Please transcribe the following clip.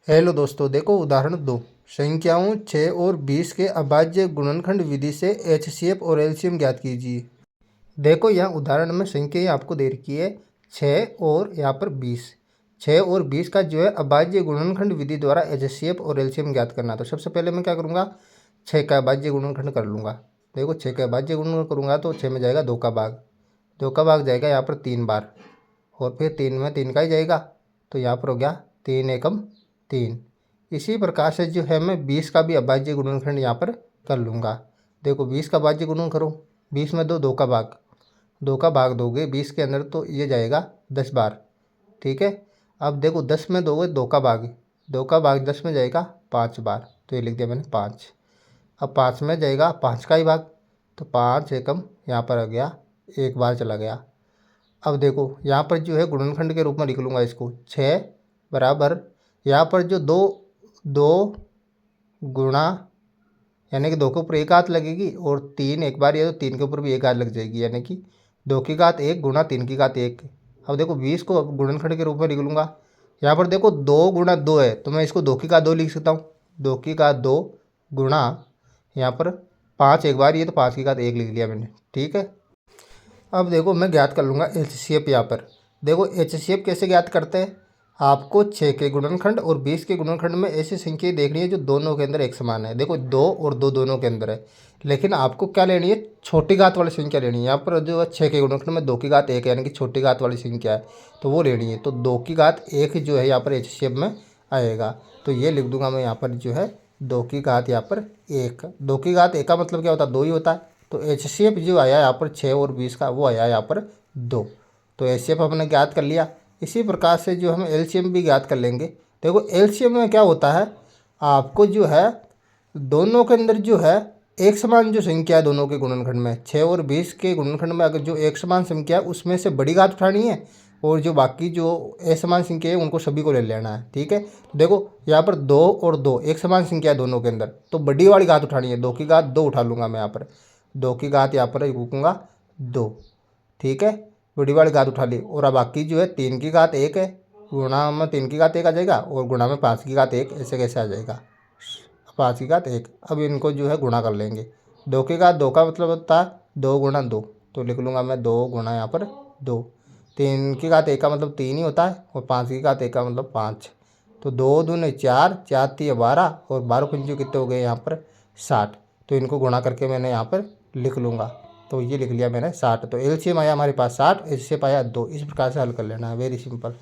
Hello दोस्तों, देखो उदाहरण दो। संख्याओं 6 और 20 के अभाज्य गुणनखंड विधि से एचसीएफ और एलसीएम ज्ञात कीजिए। देखो यहाँ उदाहरण में संख्या आपको दे रखी है 6 और यहाँ पर 20। 6 और 20 का जो है अभाज्य गुणनखंड विधि द्वारा एचसीएफ और एलसीएम ज्ञात करना। तो सबसे पहले मैं क्या करूँगा, 6 का अभाज्य गुणनखंड कर लूँगा। देखो 6 का अभाज्य गुणन करूँगा तो 6 में जाएगा 2 का भाग, 2 का भाग जाएगा यहाँ पर 3 बार, और फिर 3 में 3 का ही जाएगा, तो यहाँ पर हो गया 3 एकम 3। इसी प्रकार से जो है मैं 20 का भी अभाज्य गुणनखंड यहाँ पर कर लूँगा। देखो 20 का अभाज्य गुणन करो, 20 में 2 का भाग, 2 का भाग दोगे 20 के अंदर तो ये जाएगा 10 बार। ठीक है, अब देखो 10 में दोगे 2 का भाग, 2 का भाग 10 में जाएगा 5 बार, तो ये लिख दिया मैंने 5। अब 5 में जाएगा 5 का ही भाग, तो 5 एकम यहाँ पर आ गया 1 बार चला गया। अब देखो यहाँ पर जो है गुणनखंड के रूप में लिख लूँगा इसको, 6 बराबर यहाँ पर जो 2 गुणा, यानी कि 2 के ऊपर एक हाथ लगेगी, और 3 एक बार ये तो 3 के ऊपर भी एक हाथ लग जाएगी, यानी कि 2 की घात 1 गुणा 3 की घात 1। अब देखो 20 को गुणनखंड के रूप में लिख लूँगा। यहाँ पर देखो 2 गुणा 2 है, तो मैं इसको 2 की घात 2 लिख सकता हूँ। 2 की घात 2 गुणा यहाँ पर 5 एक बार, ये तो 5 की घात 1 लिख लिया मैंने। ठीक है, अब देखो मैं ज्ञात कर लूँगा एचसीएफ। यहाँ पर देखो एचसीएफ कैसे ज्ञात करते हैं। आपको 6 के गुणनखंड और 20 के गुणनखंड में ऐसी संख्या देखनी है जो दोनों के अंदर एक समान है। देखो 2 और 2 दोनों के अंदर है, लेकिन आपको क्या लेनी है, छोटी घात वाली संख्या लेनी है। यहाँ पर जो 6 के गुणनखंड में 2 की घात 1 है, यानी कि छोटी घात वाली संख्या है, तो वो लेनी है। तो 2 की घात 1 जो है यहाँ पर एचसीएफ में आएगा, तो ये लिख दूंगा मैं यहाँ पर जो है 2 की घात यहाँ पर 1। 2 की घात 1 का मतलब क्या होता है, 2 ही होता है। तो एचसीएफ जो आया यहाँ पर 6 और 20 का, वो आया यहाँ पर 2। तो एचसीएफ हमने ज्ञात कर लिया। इसी प्रकार से जो हम एलसीएम भी ज्ञात कर लेंगे। देखो एलसीएम में क्या होता है, आपको जो है दोनों के अंदर जो है एक समान जो संख्या है, दोनों के गुणनखंड में 6 और 20 के गुणनखंड में अगर जो एक समान संख्या है उसमें से बड़ी घात उठानी है, और जो बाकी जो असमान संख्या है उनको सभी को ले लेना है। ठीक है, तो देखो यहाँ पर 2 और 2 एक समान संख्या है दोनों के अंदर, तो बड़ी वाली घात उठानी है। 2 की घात 2 उठा लूँगा मैं यहाँ पर, 2 की घात यहाँ पर रुकूँगा 2। ठीक है, बड़ी वाली घात उठा ली, और अब बाकी जो है 3 की घात 1 है, गुणा में 3 की घात 1 आ जाएगा, और गुणा में 5 की घात 1, ऐसे कैसे आ जाएगा 5 की घात 1। अब इनको जो है गुणा कर लेंगे। 2 की घात 2 का मतलब होता है 2 गुणा 2, तो लिख लूँगा मैं 2 गुणा यहाँ पर 2। 3 की घात 1 का मतलब 3 ही होता है, और 5 की घात 1 का मतलब 5। तो 2 दूने 4, 4 3 12, और 12 पंजे कितने हो गए यहाँ पर 60। तो इनको गुणा करके मैंने यहाँ पर लिख लूँगा, तो ये लिख लिया मैंने 60। तो एलसीएम आया हमारे पास 60, एचसीएफ आया 2। इस प्रकार से हल कर लेना है, वेरी सिंपल।